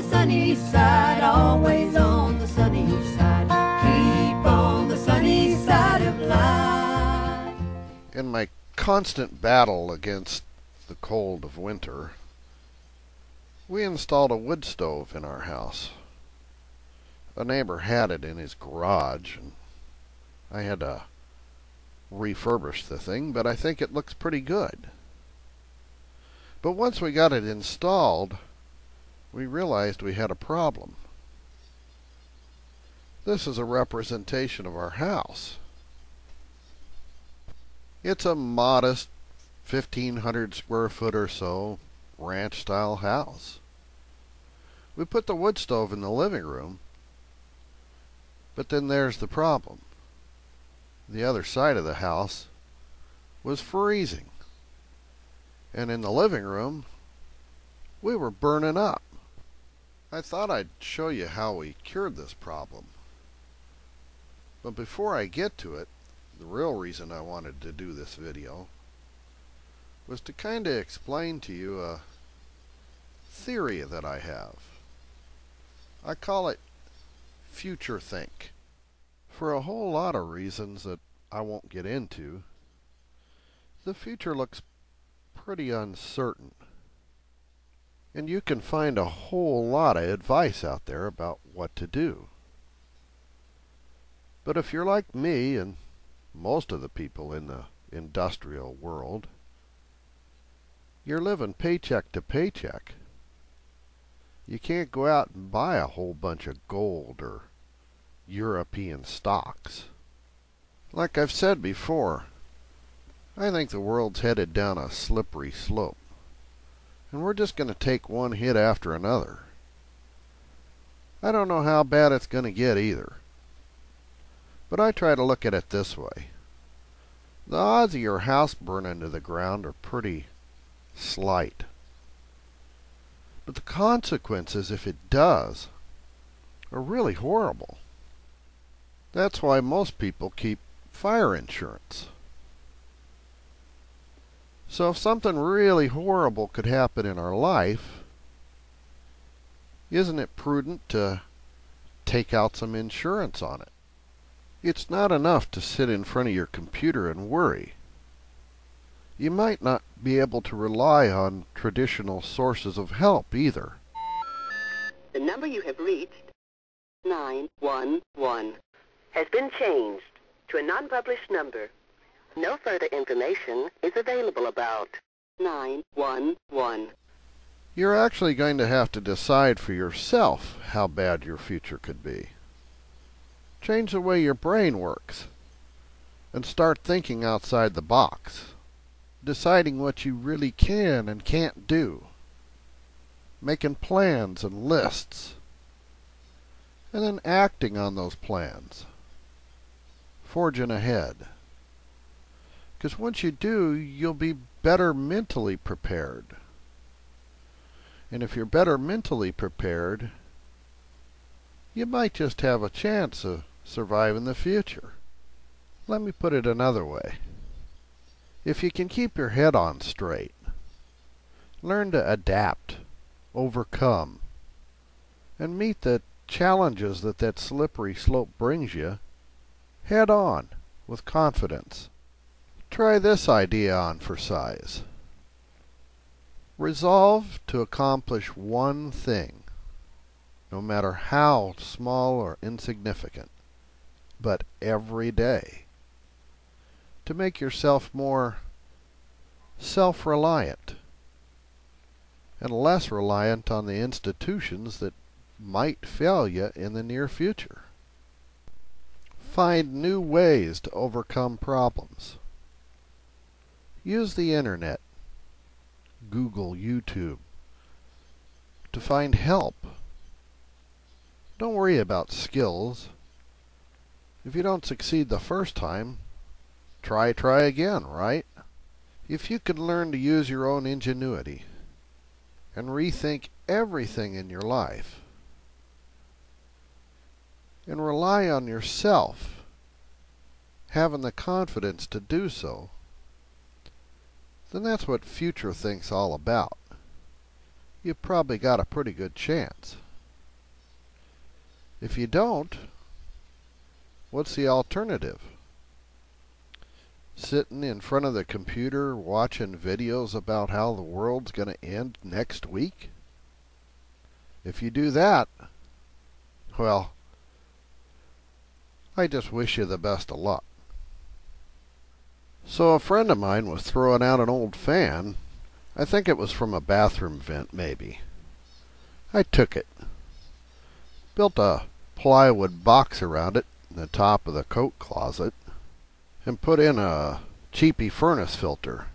sunny side, always on the sunny side. Keep on the sunny side of life. In my constant battle against the cold of winter, we installed a wood stove in our house. A neighbor had it in his garage, and I had to refurbish the thing, but I think it looks pretty good. But once we got it installed, we realized we had a problem. This is a representation of our house. It's a modest 1,500 square foot or so ranch-style house. We put the wood stove in the living room, but then there's the problem. The other side of the house was freezing, and in the living room we were burning up. I thought I'd show you how we cured this problem. But before I get to it, the real reason I wanted to do this video was to kind of explain to you a theory that I have. I call it future think. For a whole lot of reasons that I won't get into, the future looks pretty uncertain. And you can find a whole lot of advice out there about what to do. But if you're like me and most of the people in the industrial world, you're living paycheck to paycheck. You can't go out and buy a whole bunch of gold or European stocks. Like I've said before, I think the world's headed down a slippery slope, and we're just going to take one hit after another. I don't know how bad it's going to get either, but I try to look at it this way. The odds of your house burning to the ground are pretty slight, but the consequences, if it does, are really horrible. That's why most people keep fire insurance. So if something really horrible could happen in our life, isn't it prudent to take out some insurance on it? It's not enough to sit in front of your computer and worry. You might not be able to rely on traditional sources of help either. The number you have reached, 911, has been changed to a non-published number. No further information is available about 911. You're actually going to have to decide for yourself how bad your future could be. Change the way your brain works and start thinking outside the box, deciding what you really can and can't do, making plans and lists, and then acting on those plans, forging ahead. Because once you do, you'll be better mentally prepared. And if you're better mentally prepared, you might just have a chance of surviving the future. Let me put it another way. If you can keep your head on straight, learn to adapt, overcome, and meet the challenges that slippery slope brings you head on with confidence. Try this idea on for size. Resolve to accomplish one thing, no matter how small or insignificant, but every day, to make yourself more self-reliant and less reliant on the institutions that might fail you in the near future. Find new ways to overcome problems. Use the internet, Google, YouTube, to find help. Don't worry about skills. If you don't succeed the first time, try again, right? If you could learn to use your own ingenuity and rethink everything in your life and rely on yourself, having the confidence to do so, then that's what future think's all about. You've probably got a pretty good chance. If you don't, what's the alternative? Sitting in front of the computer watching videos about how the world's going to end next week? If you do that, well, I just wish you the best of luck. So a friend of mine was throwing out an old fan. I think it was from a bathroom vent, maybe. I took it, built a plywood box around it in the top of the coat closet, and put in a cheapy furnace filter.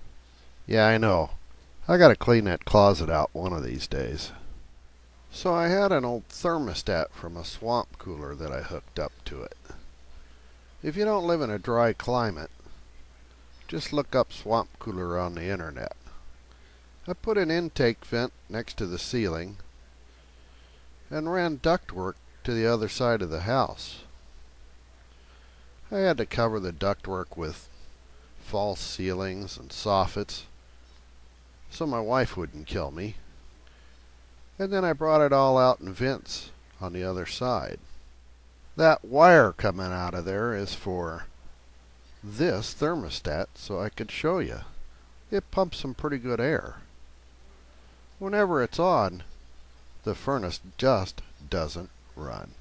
Yeah, I know. I gotta clean that closet out one of these days. So I had an old thermostat from a swamp cooler that I hooked up to it. If you don't live in a dry climate, just look up swamp cooler on the internet. I put an intake vent next to the ceiling and ran ductwork to the other side of the house. I had to cover the ductwork with false ceilings and soffits so my wife wouldn't kill me. And then I brought it all out in vents on the other side. That wire coming out of there is for this thermostat, so I could show you. It pumps some pretty good air. Whenever it's on, the furnace just doesn't run.